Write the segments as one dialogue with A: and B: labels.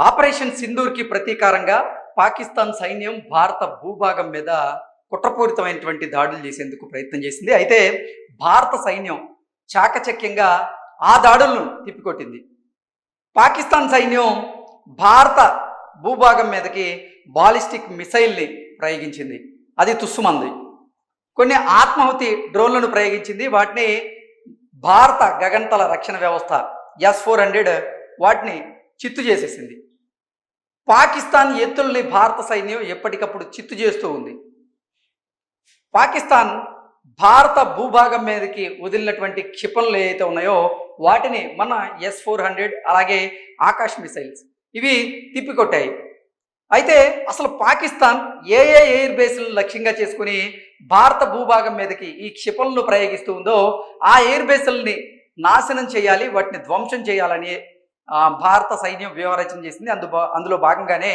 A: Operation సింధూర్కి ప్రతీకారంగా Pakistan సైన్యం భారత భూభాగం మీద కుట్రపూరితమైనటువంటి దాడులు చేసేందుకు ప్రయత్నం చేసింది. అయితే భారత సైన్యం చాకచక్యంగా ఆ దాడులను తిప్పికొట్టింది. పాకిస్తాన్ సైన్యం భారత భూభాగం మీదకి బాలిస్టిక్ మిసైల్ని ప్రయోగించింది. అది తుస్సుమంది. కొన్ని ఆత్మాహుతి డ్రోన్లను ప్రయోగించింది. వాటిని భారత గగనతల రక్షణ వ్యవస్థ S-400 వాటిని చిత్తు చేసేసింది. పాకిస్తాన్ ఎత్తుల్ని భారత సైన్యం ఎప్పటికప్పుడు చిత్తు చేస్తూ ఉంది. పాకిస్తాన్ భారత భూభాగం మీదకి వదిలినటువంటి క్షిపణులు ఏవైతే ఉన్నాయో వాటిని మన S-400 అలాగే ఆకాశ్ మిసైల్స్ ఇవి తిప్పికొట్టాయి. అయితే అసలు పాకిస్తాన్ ఏ ఎయిర్ బేస్లను లక్ష్యంగా చేసుకుని భారత భూభాగం మీదకి ఈ క్షిపణులను ప్రయోగిస్తూ ఉందో ఆ ఎయిర్ బేస్లని నాశనం చేయాలి, వాటిని ధ్వంసం చేయాలని భారత సైన్యం వ్యూహరచన చేసింది. అందులో భాగంగానే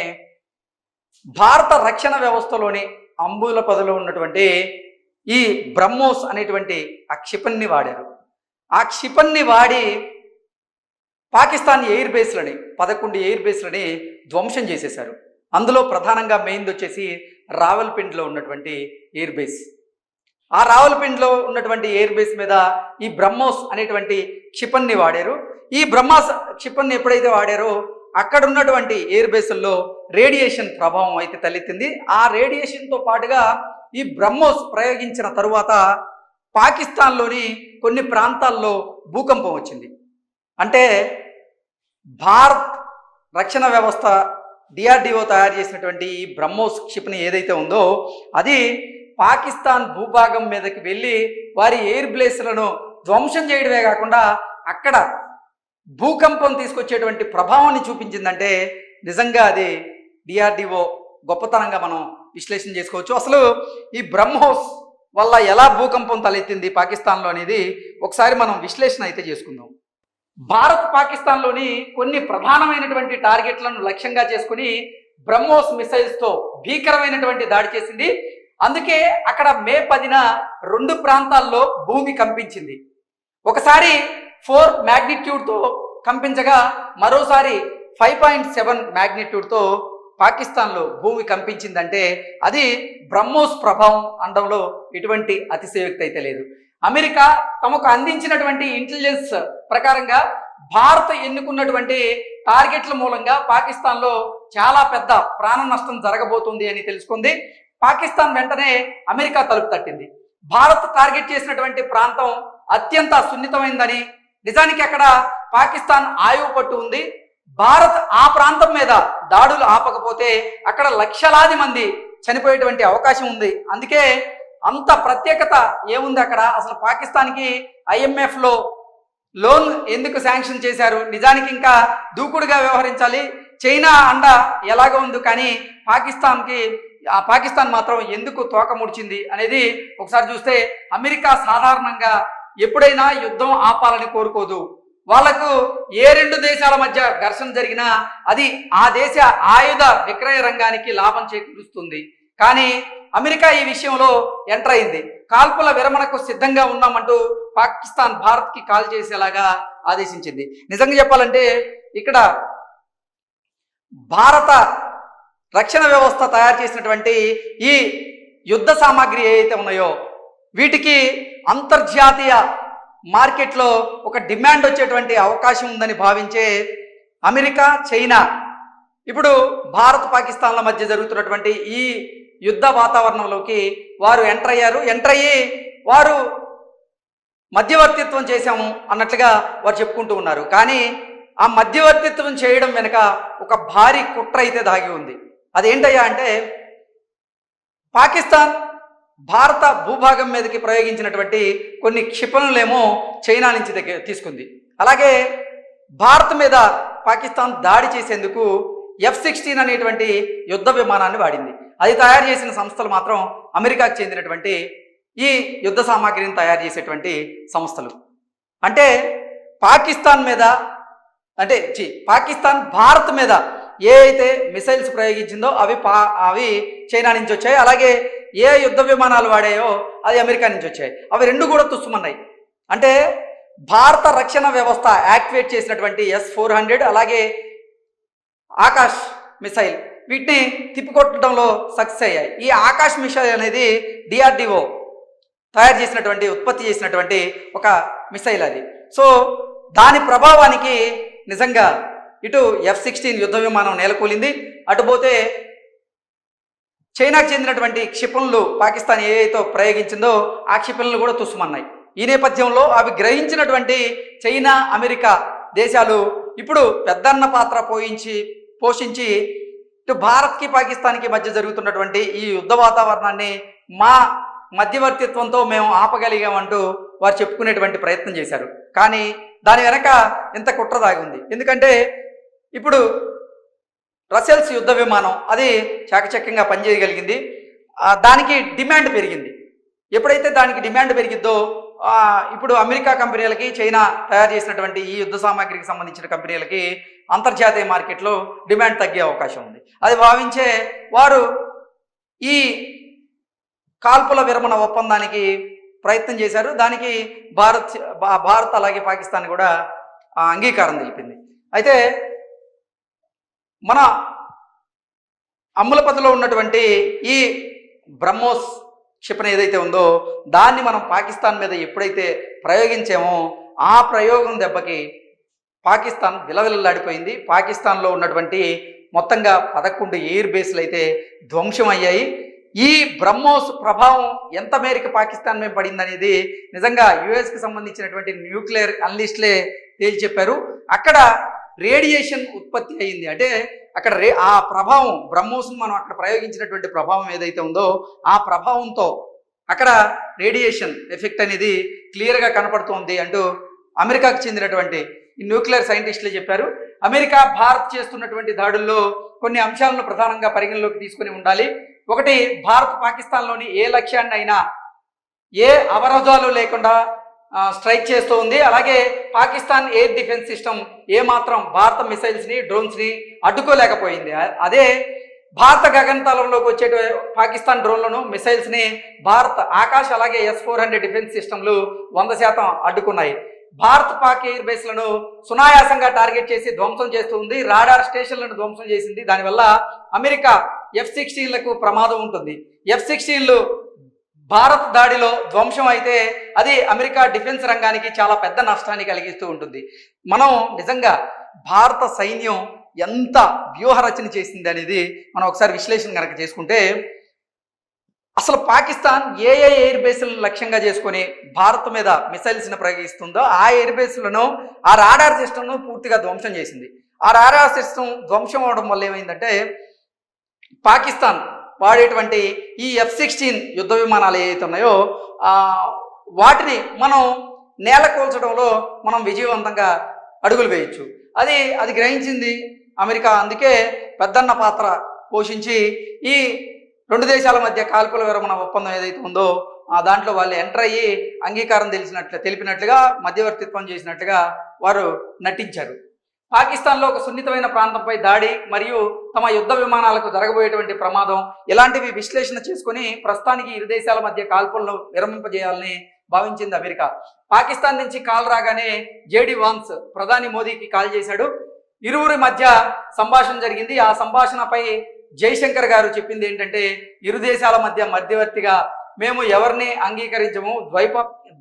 A: భారత రక్షణ వ్యవస్థలోని అంబుల పదలో ఉన్నటువంటి ఈ బ్రహ్మోస్ అనేటువంటి ఆ క్షిపణిని వాడారు. ఆ క్షిపణిని వాడి పాకిస్తాన్ ఎయిర్ బేస్లని 11 ఎయిర్ బేస్లని ధ్వంసం చేసేశారు. అందులో ప్రధానంగా మెయిన్ది వచ్చేసి రావల్పిండిలో ఉన్నటువంటి ఎయిర్ బేస్. ఆ రావల్పిండిలో ఉన్నటువంటి ఎయిర్ బేస్ మీద ఈ బ్రహ్మోస్ అనేటువంటి క్షిపణిని వాడారు. ఈ బ్రహ్మాస్ క్షిపణిని ఎప్పుడైతే వాడారో అక్కడ ఉన్నటువంటి ఎయిర్ బేసుల్లో రేడియేషన్ ప్రభావం అయితే తలెత్తింది. ఆ రేడియేషన్తో పాటుగా ఈ బ్రహ్మోస్ ప్రయోగించిన తరువాత పాకిస్తాన్లోని కొన్ని ప్రాంతాల్లో భూకంపం వచ్చింది. అంటే భారత్ రక్షణ వ్యవస్థ DRDO తయారు చేసినటువంటి ఈ బ్రహ్మోస్ క్షిపణి ఏదైతే ఉందో అది పాకిస్తాన్ భూభాగం మీదకి వెళ్ళి వారి ఎయిర్ బేస్లను ధ్వంసం చేయడమే కాకుండా అక్కడ భూకంపం తీసుకొచ్చేటువంటి ప్రభావాన్ని చూపించిందంటే నిజంగా అది DRDO గొప్పతనంగా మనం విశ్లేషణ చేసుకోవచ్చు. అసలు ఈ బ్రహ్మోస్ వల్ల ఎలా భూకంపం తలెత్తింది పాకిస్తాన్లో అనేది ఒకసారి మనం విశ్లేషణ అయితే చేసుకుందాం. భారత్ పాకిస్తాన్లోని కొన్ని ప్రధానమైనటువంటి టార్గెట్లను లక్ష్యంగా చేసుకుని బ్రహ్మోస్ మిసైల్స్తో భీకరమైనటువంటి దాడి చేసింది. అందుకే అక్కడ మే 10న 2 ప్రాంతాల్లో భూమి కంపించింది. ఒకసారి 4 మ్యాగ్నిట్యూడ్తో కంపించగా మరోసారి 5.7 మ్యాగ్నిట్యూడ్తో పాకిస్తాన్లో భూమి కంపించిందంటే అది బ్రహ్మోస్ ప్రభావం అనడంలో ఎటువంటి అతిశయోక్తి అయితే లేదు. అమెరికా తమకు అందించినటువంటి ఇంటెలిజెన్స్ ప్రకారంగా భారత్ ఎన్నుకున్నటువంటి టార్గెట్ల మూలంగా పాకిస్తాన్లో చాలా పెద్ద ప్రాణ నష్టం జరగబోతుంది అని తెలుసుకుంది. పాకిస్తాన్ వెంటనే అమెరికా తలుపు తట్టింది. భారత్ టార్గెట్ చేసినటువంటి ప్రాంతం అత్యంత సున్నితమైందని, నిజానికి అక్కడ పాకిస్తాన్ ఆయువు పట్టు ఉంది. భారత్ ఆ ప్రాంతం మీద దాడులు ఆపకపోతే అక్కడ లక్షలాది మంది చనిపోయేటువంటి అవకాశం ఉంది. అందుకే అంత ప్రత్యేకత ఏముంది అక్కడ? అసలు పాకిస్తాన్కి IMFలో లోన్ ఎందుకు శాంక్షన్ చేశారు? నిజానికి ఇంకా దూకుడుగా వ్యవహరించాలి. చైనా అండ ఎలాగ ఉంది, కానీ పాకిస్తాన్ మాత్రం ఎందుకు తోక ముడిచింది అనేది ఒకసారి చూస్తే అమెరికా సాధారణంగా ఎప్పుడైనా యుద్ధం ఆపాలని కోరుకోదు. వాళ్లకు ఏ 2 దేశాల మధ్య ఘర్షణ జరిగినా అది ఆ దేశ ఆయుధ విక్రయ రంగానికి లాభం చేకూరుస్తుంది. కానీ అమెరికా ఈ విషయంలో ఎంటర్ అయింది. కాల్పుల విరమణకు సిద్ధంగా ఉన్నామంటూ పాకిస్తాన్ భారత్కి కాల్ చేసేలాగా ఆదేశించింది. నిజంగా చెప్పాలంటే ఇక్కడ భారత రక్షణ వ్యవస్థ తయారు చేసినటువంటి ఈ యుద్ధ సామాగ్రి ఏవైతే ఉన్నాయో వీటికి అంతర్జాతీయ మార్కెట్లో ఒక డిమాండ్ వచ్చేటువంటి అవకాశం ఉందని భావించే అమెరికా, చైనా ఇప్పుడు భారత్ పాకిస్తాన్ల మధ్య జరుగుతున్నటువంటి ఈ యుద్ధ వాతావరణంలోకి వారు ఎంటర్ అయ్యి వారు మధ్యవర్తిత్వం చేశాము అన్నట్లుగా వారు చెప్పుకుంటూ ఉన్నారు. కానీ ఆ మధ్యవర్తిత్వం చేయడం వెనుక ఒక భారీ కుట్ర అయితే దాగి ఉంది. అదేంటయ్యా అంటే పాకిస్తాన్ భారత భూభాగం మీదకి ప్రయోగించినటువంటి కొన్ని క్షిపణులేమో చైనా నుంచి తీసుకుంది. అలాగే భారత్ మీద పాకిస్తాన్ దాడి చేసేందుకు F-16 అనేటువంటి యుద్ధ విమానాన్ని వాడింది. అది తయారు చేసిన సంస్థలు మాత్రం అమెరికాకు చెందినటువంటి ఈ యుద్ధ సామాగ్రిని తయారు చేసేటువంటి సంస్థలు. అంటే పాకిస్తాన్ భారత్ మీద ఏ అయితే మిసైల్స్ ప్రయోగించిందో అవి చైనా నుంచి వచ్చాయి. అలాగే ఏ యుద్ధ విమానాలు వాడాయో అది అమెరికా నుంచి వచ్చాయి. అవి 2 కూడా తుస్సుమన్నాయి. అంటే భారత రక్షణ వ్యవస్థ యాక్టివేట్ చేసినటువంటి S-400 అలాగే ఆకాష్ మిసైల్ వీటిని తిప్పికొట్టడంలో సక్సెస్ అయ్యాయి. ఈ ఆకాష్ మిసైల్ అనేది డిఆర్డిఓ తయారు చేసినటువంటి ఉత్పత్తి చేసినటువంటి ఒక మిసైల్ అది. సో దాని ప్రభావానికి నిజంగా ఇటు F-16 యుద్ధ విమానం నేలకూలింది, అటుపోతే చైనాకు చెందినటువంటి క్షిపణులు పాకిస్తాన్ ఏదైతే ప్రయోగించిందో ఆ క్షిపణులు కూడా తుస్సుమన్నాయి. ఈ నేపథ్యంలో అవి గ్రహించినటువంటి చైనా అమెరికా దేశాలు ఇప్పుడు పెద్దన్న పాత్ర పోషించి ఇటు భారత్కి పాకిస్తాన్కి మధ్య జరుగుతున్నటువంటి ఈ యుద్ధ వాతావరణాన్ని మా మధ్యవర్తిత్వంతో మేము ఆపగలిగామంటూ వారు చెప్పుకునేటువంటి ప్రయత్నం చేశారు. కానీ దాని వెనక ఇంత కుట్ర దాగి ఉంది. ఎందుకంటే ఇప్పుడు రసెల్స్ యుద్ధ విమానం అది చాకచక్యంగా పనిచేయగలిగింది, దానికి డిమాండ్ పెరిగింది. ఎప్పుడైతే దానికి డిమాండ్ పెరిగిద్దో ఇప్పుడు అమెరికా కంపెనీలకి చైనా తయారు చేసినటువంటి ఈ యుద్ధ సామాగ్రికి సంబంధించిన కంపెనీలకి అంతర్జాతీయ మార్కెట్లో డిమాండ్ తగ్గే అవకాశం ఉంది. అది భావించే వారు ఈ కాల్పుల విరమణ ఒప్పందానికి ప్రయత్నం చేశారు. దానికి భారత్ అలాగే పాకిస్తాన్ కూడా అంగీకారం తెలిపింది. అయితే మన అమ్ములపతిలో ఉన్నటువంటి ఈ బ్రహ్మోస్ క్షిపణి ఏదైతే ఉందో దాన్ని మనం పాకిస్తాన్ మీద ఎప్పుడైతే ప్రయోగించామో ఆ ప్రయోగం దెబ్బకి పాకిస్తాన్ విలవిల్లాడిపోయింది. పాకిస్తాన్లో ఉన్నటువంటి మొత్తంగా 11 ఎయిర్ బేస్లు అయితే ధ్వంసం అయ్యాయి. ఈ బ్రహ్మోస్ ప్రభావం ఎంత మేరకు పాకిస్తాన్ మీద పడిందనేది నిజంగా యుఎస్కి సంబంధించినటువంటి న్యూక్లియర్ అనలిస్టులే తేల్చి చెప్పారు. అక్కడ రేడియేషన్ ఉత్పత్తి అయింది. అంటే అక్కడ ఆ ప్రభావం బ్రహ్మోస్ను మనం అక్కడ ప్రయోగించినటువంటి ప్రభావం ఏదైతే ఉందో ఆ ప్రభావంతో అక్కడ రేడియేషన్ ఎఫెక్ట్ అనేది క్లియర్గా కనపడుతోంది అంటూ అమెరికాకు చెందినటువంటి ఈ న్యూక్లియర్ సైంటిస్టులే చెప్పారు. అమెరికా భారత్ చేస్తున్నటువంటి దాడుల్లో కొన్ని అంశాలను ప్రధానంగా పరిగణలోకి తీసుకుని ఉండాలి. ఒకటి, భారత్ పాకిస్తాన్లోని ఏ లక్ష్యాన్ని అయినా ఏ అవరోధాలు లేకుండా స్ట్రైక్ చేస్తూ ఉంది. అలాగే పాకిస్తాన్ ఎయిర్ డిఫెన్స్ సిస్టమ్ ఏమాత్రం భారత మిసైల్స్ని డ్రోన్స్ని అడ్డుకోలేకపోయింది. అదే భారత గగనతలంలోకి వచ్చే పాకిస్తాన్ డ్రోన్లను మిసైల్స్ని భారత్ ఆకాశ్ అలాగే S-400 డిఫెన్స్ సిస్టమ్లు 100% అడ్డుకున్నాయి. భారత్ పాక్ ఎయిర్ బేస్లను సునాయాసంగా టార్గెట్ చేసి ధ్వంసం చేస్తుంది. రాడార్ స్టేషన్లను ధ్వంసం చేసింది. దానివల్ల అమెరికా F-16లకు ప్రమాదం ఉంటుంది. F-16లు భారత్ దాడిలో ధ్వంసం అయితే అది అమెరికా డిఫెన్స్ రంగానికి చాలా పెద్ద నష్టాన్ని కలిగిస్తూ ఉంటుంది. మనం నిజంగా భారత సైన్యం ఎంత వ్యూహరచన చేసింది అనేది మనం ఒకసారి విశ్లేషణ కనుక చేసుకుంటే అసలు పాకిస్తాన్ ఏ ఎయిర్ బేస్లను లక్ష్యంగా చేసుకొని భారత్ మీద మిసైల్స్ని ప్రయోగిస్తుందో ఆ ఎయిర్ బేస్లను ఆ రాడార్ సిస్టమ్ను పూర్తిగా ధ్వంసం చేసింది. ఆ రాడార్ సిస్టమ్ ధ్వంసం అవడం వల్ల ఏమైందంటే పాకిస్తాన్ వాడేటువంటి ఈ F-16 యుద్ధ విమానాలు ఏవైతే ఉన్నాయో వాటిని మనం నేల కూల్చడంలో మనం విజయవంతంగా అడుగులు వేయచ్చు. అది గ్రహించింది అమెరికా. అందుకే పెద్దన్న పాత్ర పోషించి ఈ రెండు దేశాల మధ్య కాల్పుల విరమణ ఒప్పందం ఏదైతే ఉందో దాంట్లో వాళ్ళు ఎంటర్ అయ్యి అంగీకారం తెలిపినట్లుగా మధ్యవర్తిత్వం చేసినట్లుగా వారు నటించారు. పాకిస్తాన్లో ఒక సున్నితమైన ప్రాంతంపై దాడి మరియు తమ యుద్ధ విమానాలకు జరగబోయేటువంటి ప్రమాదం ఇలాంటివి విశ్లేషణ చేసుకుని ప్రస్తుతానికి ఇరు దేశాల మధ్య కాల్పులను విరమింపజేయాలని భావించింది అమెరికా. పాకిస్తాన్ నుంచి కాల్ రాగానే జేడి వాన్స్ ప్రధాని మోదీకి కాల్ చేశాడు. ఇరువురి మధ్య సంభాషణ జరిగింది. ఆ సంభాషణపై జైశంకర్ గారు చెప్పింది ఏంటంటే ఇరు దేశాల మధ్య మధ్యవర్తిగా మేము ఎవరిని అంగీకరించము,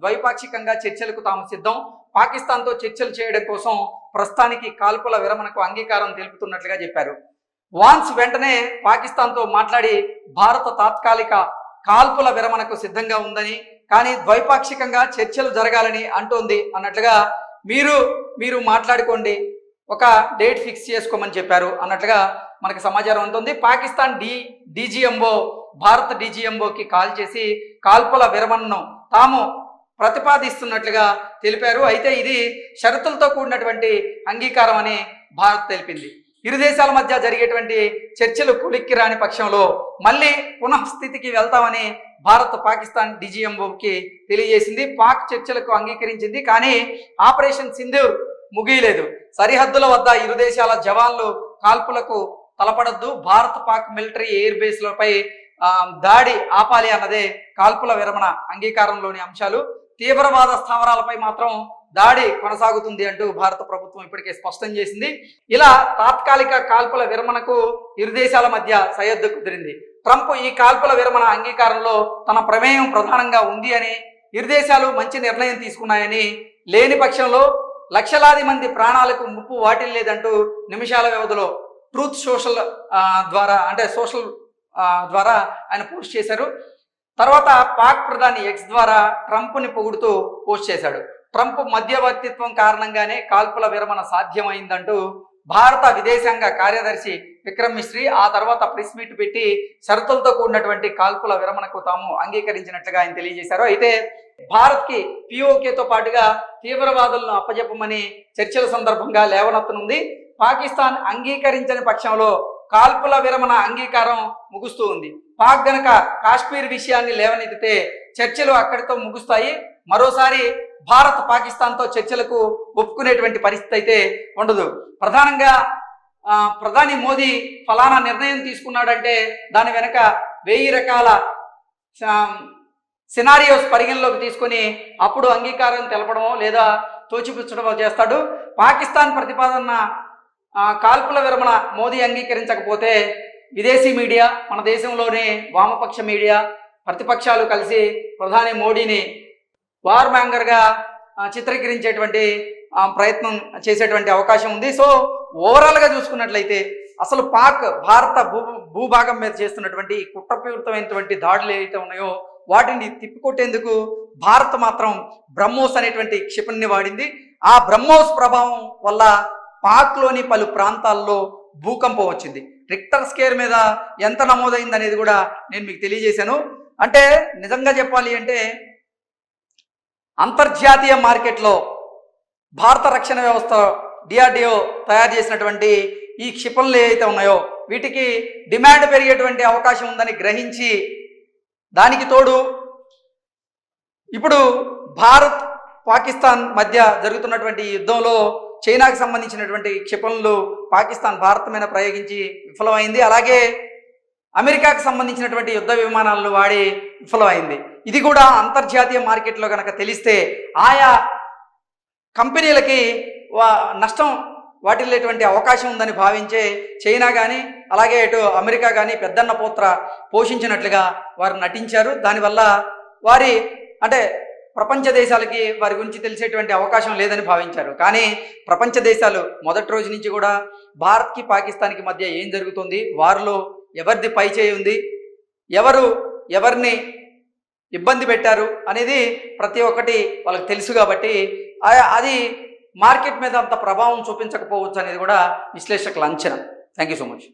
A: ద్వైపాక్షికంగా చర్చలకు తాము సిద్ధం, పాకిస్తాన్తో చర్చలు చేయడం కోసం ప్రస్తుతానికి కాల్పుల విరమణకు అంగీకారం తెలుపుతున్నట్లుగా చెప్పారు. వాన్స్ వెంటనే పాకిస్తాన్తో మాట్లాడి భారత తాత్కాలిక కాల్పుల విరమణకు సిద్ధంగా ఉందని, కానీ ద్వైపాక్షికంగా చర్చలు జరగాలని అంటోంది అన్నట్లుగా మీరు మాట్లాడుకోండి, ఒక డేట్ ఫిక్స్ చేసుకోమని చెప్పారు అన్నట్లుగా మనకు సమాచారం ఉంటుంది. పాకిస్తాన్ డీజీఎంఓ భారత్ డీజీఎంఓకి కాల్ చేసి కాల్పుల విరమణను తాము ప్రతిపాదిస్తున్నట్లుగా తెలిపారు. అయితే ఇది షరతులతో కూడినటువంటి అంగీకారం అని భారత్ తెలిపింది. ఇరు దేశాల మధ్య జరిగేటువంటి చర్చలు కొలిక్కి రాని పక్షంలో మళ్ళీ పునఃస్థితికి వెళ్తామని భారత్ పాకిస్తాన్ డీజీఎంఓకి తెలియజేసింది. పాక్ చర్చలకు అంగీకరించింది, కానీ ఆపరేషన్ సింధూర్ ముగియలేదు. సరిహద్దుల వద్ద ఇరు దేశాల జవాన్లు కాల్పులకు తలపడద్దు, భారత్ పాక్ మిలిటరీ ఎయిర్ బేస్లపై దాడి ఆపాలి అన్నదే కాల్పుల విరమణ అంగీకారంలోని అంశాలు. తీవ్రవాద స్థావరాలపై మాత్రం దాడి కొనసాగుతుంది అంటూ భారత ప్రభుత్వం ఇప్పటికే స్పష్టం చేసింది. ఇలా తాత్కాలిక కాల్పుల విరమణకు ఇరు దేశాల మధ్య సయోధ్య కుదిరింది. ట్రంప్ ఈ కాల్పుల విరమణ అంగీకారంలో తన ప్రమేయం ప్రధానంగా ఉంది అని, ఇరు దేశాలు మంచి నిర్ణయం తీసుకున్నాయని, లేని పక్షంలో లక్షలాది మంది ప్రాణాలకు ముప్పు వాటిల్లేదంటూ నిమిషాల వ్యవధిలో ట్రూత్ సోషల్ సోషల్ ద్వారా ఆయన పోస్ట్ చేశారు. తర్వాత పాక్ ప్రధాని ఎక్స్ ద్వారా ట్రంప్ని పొగుడుతూ పోస్ట్ చేశాడు. ట్రంప్ మధ్యవర్తిత్వం కారణంగానే కాల్పుల విరమణ సాధ్యమైందంటూ భారత విదేశాంగ కార్యదర్శి విక్రమ్ మిశ్రీ ఆ తర్వాత ప్రెస్ మీట్ పెట్టి షరతులతో కూడినటువంటి కాల్పుల విరమణకు తాము అంగీకరించినట్లుగా ఆయన తెలియజేశారు. అయితే భారత్కి పిఓకేతో పాటుగా తీవ్రవాదులను అప్పజెప్పమని చర్చల సందర్భంగా లేవనెత్తనుంది. పాకిస్తాన్ అంగీకరించని పక్షంలో కాల్పుల విరమణ అంగీకారం ముగుస్తూ ఉంది. పాక్ గనక కాశ్మీర్ విషయాన్ని లేవనెత్తితే చర్చలు అక్కడితో ముగుస్తాయి. మరోసారి భారత్ పాకిస్తాన్తో చర్చలకు ఒప్పుకునేటువంటి పరిస్థితి అయితే ఉండదు. ప్రధానంగా ప్రధాని మోదీ ఫలానా నిర్ణయం తీసుకున్నాడంటే దాని వెనక 1000 రకాల సినారియోస్ పరిగణలోకి తీసుకొని అప్పుడు అంగీకారం తెలపడమో లేదా తోచిపుచ్చడమో చేస్తాడు. పాకిస్తాన్ ప్రతిపాదన కాల్పుల విరమణ మోదీ అంగీకరించకపోతే విదేశీ మీడియా, మన దేశంలోనే వామపక్ష మీడియా, ప్రతిపక్షాలు కలిసి ప్రధాని మోడీని వార్ మ్యాంగర్గా చిత్రీకరించేటువంటి ప్రయత్నం చేసేటువంటి అవకాశం ఉంది. సో ఓవరాల్గా చూసుకున్నట్లయితే అసలు పాక్ భారత భూభాగం మీద చేస్తున్నటువంటి కుట్రపూరితమైనటువంటి దాడులు ఏవైతే ఉన్నాయో వాటిని తిప్పికొట్టేందుకు భారత్ మాత్రం బ్రహ్మోస్ అనేటువంటి క్షిపణిని వాడింది. ఆ బ్రహ్మోస్ ప్రభావం వల్ల పాక్లోని పలు ప్రాంతాల్లో భూకంపం వచ్చింది. రిక్టర్ స్కేర్ మీద ఎంత నమోదైంది అనేది కూడా నేను మీకు తెలియజేశాను. అంటే నిజంగా చెప్పాలి అంటే అంతర్జాతీయ మార్కెట్లో భారత రక్షణ వ్యవస్థ డిఆర్డిఓ తయారు చేసినటువంటి ఈ క్షిపణులు ఏవైతే ఉన్నాయో వీటికి డిమాండ్ పెరిగేటువంటి అవకాశం ఉందని గ్రహించి, దానికి తోడు ఇప్పుడు భారత్ పాకిస్తాన్ మధ్య జరుగుతున్నటువంటి యుద్ధంలో చైనాకు సంబంధించినటువంటి క్షిపణులు పాకిస్తాన్ భారత్ మీద ప్రయోగించి విఫలమైంది. అలాగే అమెరికాకు సంబంధించినటువంటి యుద్ధ విమానాలను వాడి విఫలమైంది. ఇది కూడా అంతర్జాతీయ మార్కెట్లో కనుక తెలిస్తే ఆయా కంపెనీలకి నష్టం వాటిల్లేటువంటి అవకాశం ఉందని భావించే చైనా కానీ అలాగే ఇటు అమెరికా కానీ పెద్దన్న పోత్ర పోషించినట్లుగా వారు నటించారు. దానివల్ల వారి ప్రపంచ దేశాలకి వారి గురించి తెలిసేటువంటి అవకాశం లేదని భావించారు. కానీ ప్రపంచ దేశాలు మొదటి రోజు నుంచి కూడా భారత్కి పాకిస్తాన్కి మధ్య ఏం జరుగుతుంది, వారిలో ఎవరిది పై చేయి ఉంది, ఎవరు ఎవరిని ఇబ్బంది పెట్టారు అనేది ప్రతి ఒక్కటి వాళ్ళకి తెలుసు. కాబట్టి అది మార్కెట్ మీద అంత ప్రభావం చూపించకపోవచ్చు అనేది కూడా విశ్లేషకుల అంచనా. Thank you so much.